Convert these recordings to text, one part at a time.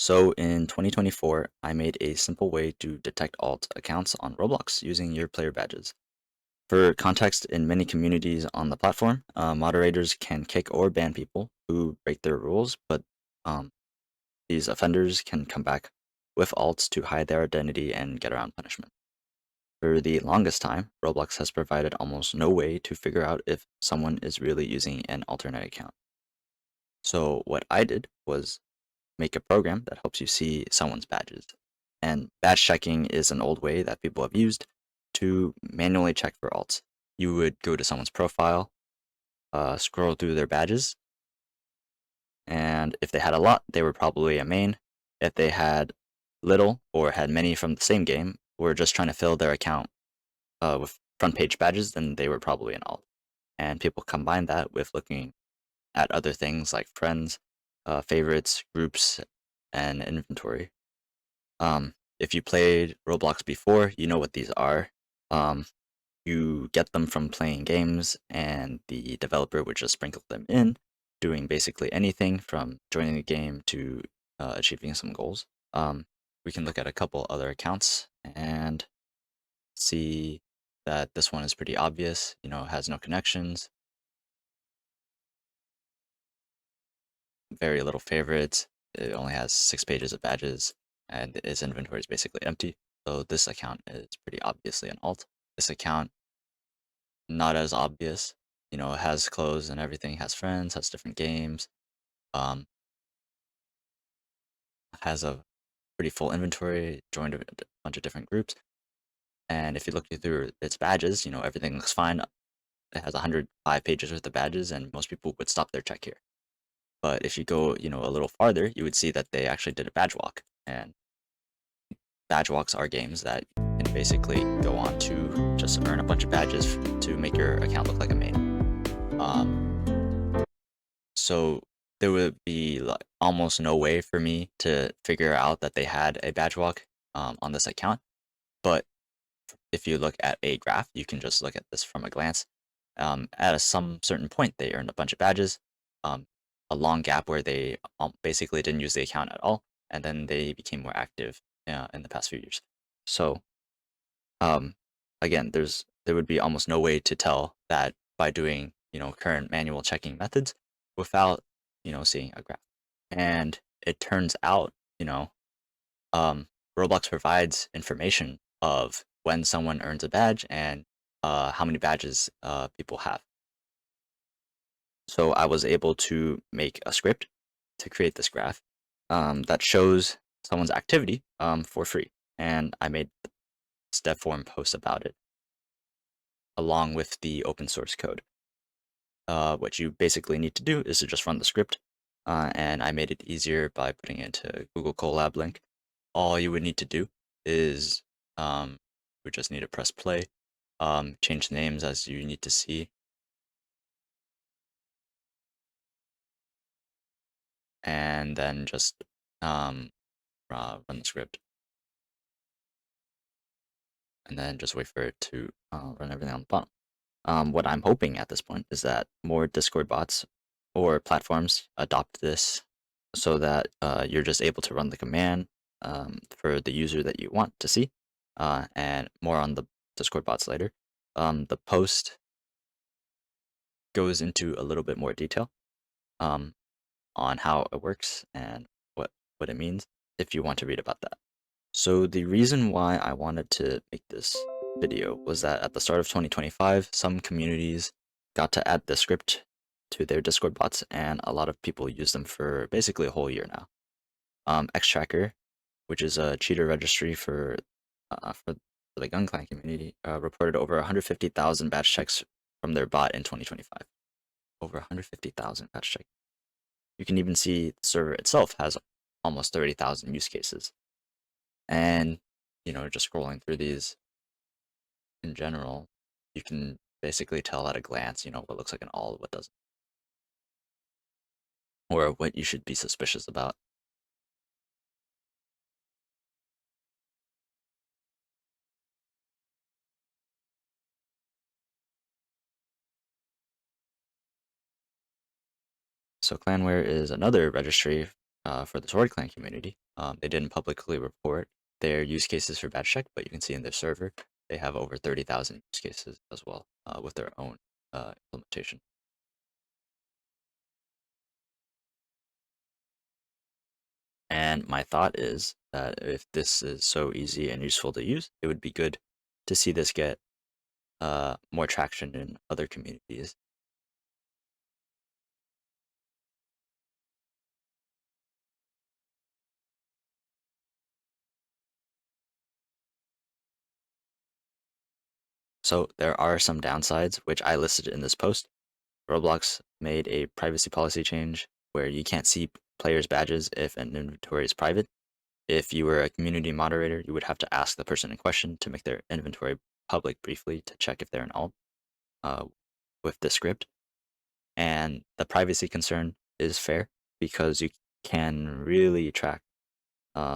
So in 2024, I made a simple way to detect alt accounts on Roblox using your player badges. For context, in many communities on the platform, moderators can kick or ban people who break their rules, but um, these offenders can come back with alts to hide their identity and get around punishment. For the longest time, Roblox has provided almost no way to figure out if someone is really using an alternate account. So what I did was make a program that helps you see someone's badges. And badge checking is an old way that people have used to manually check for alts. You would go to someone's profile, scroll through their badges, and if they had a lot, they were probably a main. If they had little or had many from the same game, or just trying to fill their account with front page badges, then they were probably an alt. And people combine that with looking at other things like friends, favorites, groups, and inventory. If you played Roblox before, you know what these are. Um, you get them from playing games, and the developer would just sprinkle them in, doing basically anything from joining the game to achieving some goals. We can look at a couple other accounts and see that this one is pretty obvious. Has no connections, very little favorites. It only has 6 pages of badges, and its inventory is basically empty. So this account is pretty obviously an alt. This account, not as obvious. It has clothes and everything, has friends, has different games, um, has a pretty full inventory, joined a bunch of different groups. And if you look through its badges, everything looks fine. It has 105 pages worth of badges, and most people would stop their check here. But if you go, a little farther, you would see that they actually did a badge walk. And badge walks are games that you can basically go on to just earn a bunch of badges to make your account look like a main. Um, so there would be like almost no way for me to figure out that they had a badge walk on this account. But if you look at a graph, you can just look at this from a glance. At some certain point, they earned a bunch of badges. Um, a long gap where they basically didn't use the account at all, and then they became more active in the past few years. So um, again, there would be almost no way to tell that by doing current manual checking methods without seeing a graph. And it turns out um, Roblox provides information of when someone earns a badge and how many badges people have. So I was able to make a script to create this graph that shows someone's activity for free, and I made step form posts about it along with the open source code. What you basically need to do is to just run the script, and I made it easier by putting it into Google Colab link. All you would need to do is we just need to press play, change names as you need to see, and then just run the script, and then just wait for it to run everything on the bottom. What I'm hoping at this point is that more Discord bots or platforms adopt this so that you're just able to run the command for the user that you want to see, and more on the Discord bots later. The post goes into a little bit more detail um, on how it works and what it means if you want to read about that. So the reason why I wanted to make this video was that at the start of 2025, some communities got to add the script to their Discord bots, and a lot of people use them for basically a whole year now. Xtracker, which is a cheater registry for the gun clan community, reported over 150,000 batch checks from their bot in 2025. Over 150,000 batch checks. You can even see the server itself has almost 30,000 use cases. And, just scrolling through these in general, you can basically tell at a glance, what looks like an all, what doesn't, or what you should be suspicious about. So Clanware is another registry for the Sword Clan community. They didn't publicly report their use cases for badge check, but you can see in their server they have over 30,000 use cases as well with their own implementation. And my thought is that if this is so easy and useful to use, it would be good to see this get more traction in other communities. So there are some downsides, which I listed in this post. Roblox made a privacy policy change where you can't see players' badges if an inventory is private. If you were a community moderator, you would have to ask the person in question to make their inventory public briefly to check if they're an alt uh, with the script. And the privacy concern is fair because you can really track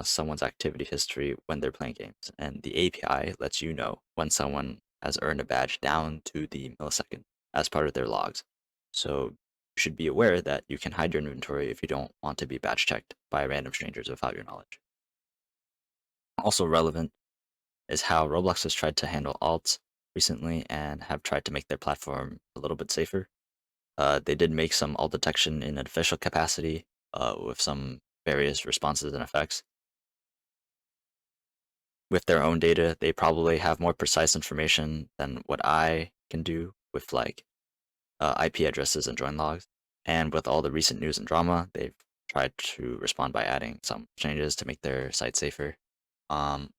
someone's activity history when they're playing games. And the API lets you know when someone has earned a badge down to the millisecond as part of their logs. So you should be aware that you can hide your inventory if you don't want to be badge checked by random strangers without your knowledge. Also relevant is how Roblox has tried to handle alts recently and have tried to make their platform a little bit safer. They did make some alt detection in an official capacity with some various responses and effects. With their own data, they probably have more precise information than what I can do with like IP addresses and join logs. And with all the recent news and drama, they've tried to respond by adding some changes to make their site safer. Um,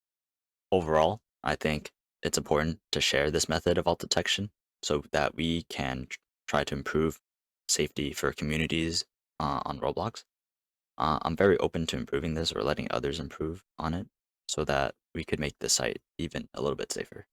Overall, I think it's important to share this method of alt detection so that we can try to improve safety for communities on Roblox. I'm very open to improving this or letting others improve on it so that we could make the site even a little bit safer.